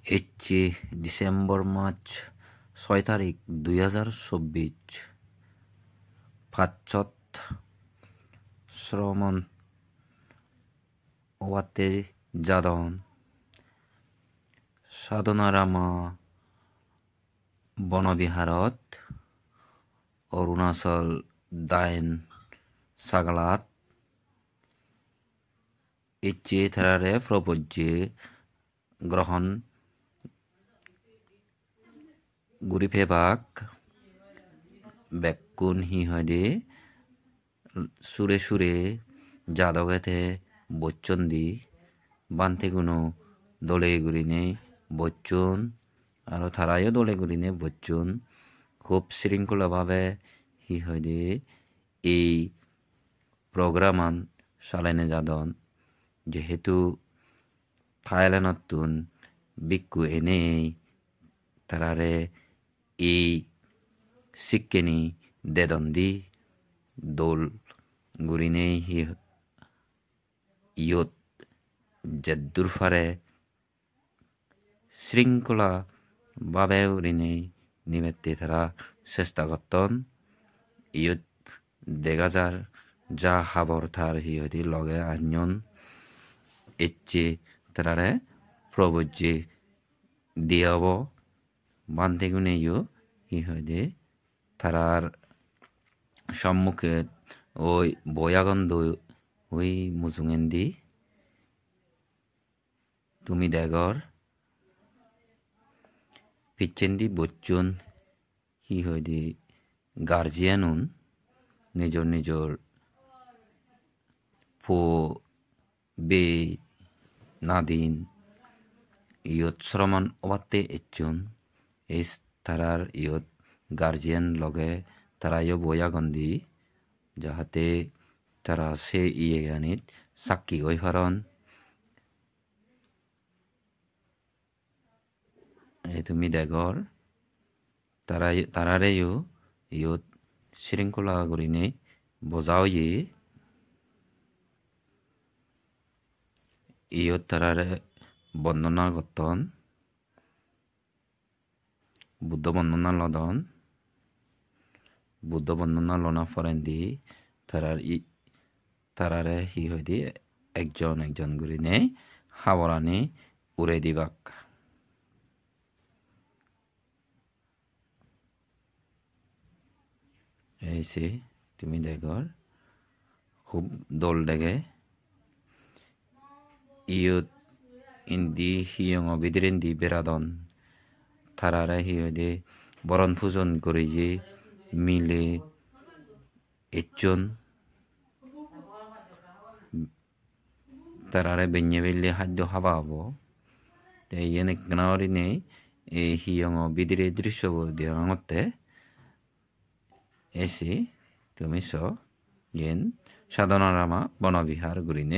1 ডিসেম্বৰ মাস 6 তাৰিখ 2024 পাঁচত শ্ৰমণ ওয়াতে যাদন সাধনাৰামা বনবিহাৰত অৰুণাচল দাইন সাগলাত ইচ্ছে থারারে প্রপজ্যে গ্রহণ গুরিফেবাক বেকুন হি হদে সুরে সুরে যাদগেতে বচ্চন্দি বান্তে গুনো দলে গুরিনে বচ্চন আর থারায়ও দলে গুরিনে বচ্চন খুব শৃঙ্খলাভাবে হি হদে এই প্রোগ্রামান সালাইনে যাদন যেহেতু থাইল্যান্ডতুন বিক্ষু এনে তারারে এই শিক্ষেনি দেদন্দি দোল গুরিনে হি ইয়ত জেদ্দুর ফারে শৃঙ্খলা ভাবে উরিনে নিমেত্তে তারা চেষ্টা করতন ইয়ত দেগাজার যা হাবর থার হিয়দি লগে আঞ্জন এচ্ছে তারারে প্রবজ্যে দিয়াব বান্তে গুনে হি হদে তারার সম্মুখে ওই বয়াগন্ধ ওই মুজুঙেন্দি তুমি দেগর পিচ্ছেন্দি বচ্চন হি হদে গার্জিয়ানুন নিজর নিজর ফো বে নাদিন ইয়ত শ্রমণ ওয়াতে এচ্চুন এই তারার ইয়ত গার্জিয়ান লগে তারা বয়াগন্দি যাহাতে তারা সে ইয়ে গানিত সাক্ষী ওই ফারন তুমি দেগর তারারে ইয়ত শৃঙ্খলা করিনে বজাও ইয়ত তারারে বন্দনা গতন বুদ্ধ বন্দনা লদন বুদ্ধ বন্দনা লনা ফরেন্দি তারারে হি হইদি একজন গুরিনে হাবরানি উড়ে দিবাক এইসে তুমি দেখর খুব দোল ডেগে ইয়ত ইন্দি হিয়ং বিদিরেন্দি বেরাদন তারারে হি হইদে বরণ পূজন করে যে মিলে এচ্চন তারারে বেঞ্ঞে বেললে খাদ্য খাবা হব ইয়েনে কেনারিনে এই হিয়ং বিদিরে দৃশ্য দেওয়াঙতে এসে তুমি ইয়েন সাধনারামা বনবিহার গুরিনে